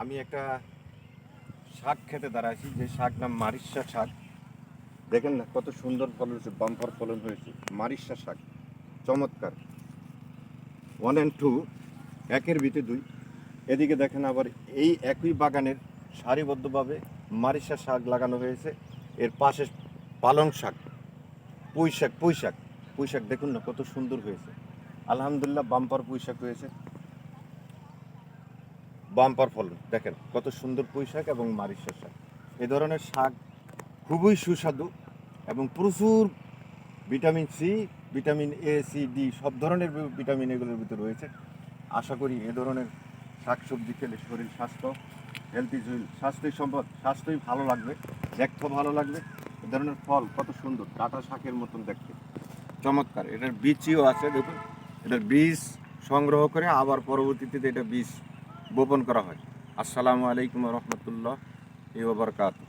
আমি একটা শাক খেতে দাঁড়াইছি, যে শাক নাম মারিসা শাক। দেখেন না কত সুন্দর ফলন হয়েছে, বাম্পার ফলন হয়েছে মারিসা শাক। চমৎকার। 1 and 2, একের ভিতরে 2। এদিকে দেখেন আবার এই একই বাগানের সারিবদ্ধভাবে মারিসা শাক লাগানো হয়েছে। এর পাশে পালং শাক, পুঁই শাক দেখুন না কত সুন্দর হয়েছে। আলহামদুলিল্লাহ, বাম্পার পুঁই শাক হয়েছে, বাম্পার ফলন। দেখেন কত সুন্দর পুঁই শাক এবং মারিসা শাক। এ ধরনের শাক খুবই সুস্বাদু এবং প্রচুর vitamin C, vitamin A, C, D সব ধরনের ভিটামিন এগুলোর ভিতরে রয়েছে। আশা করি এ ধরনের শাকসবজি খেলে শরীর স্বাস্থ্য, হেলথ ইজ ওয়েলথ, স্বাস্থ্যই সম্পদ, স্বাস্থ্যই ভালো লাগবে, দেখতেও ভালো লাগবে। এ ধরনের ফল কত সুন্দর, ডাঁটা শাকের মতন দেখতে, চমৎকার। এটার বীজও আছে দেখুন, এটার বীজ সংগ্রহ করে আবার পরবর্তীতে এটা বীজ বপন করা হয়। আসসালামু আলাইকুম রহমতুল্লাহ ওয়া বারাকাতুহু।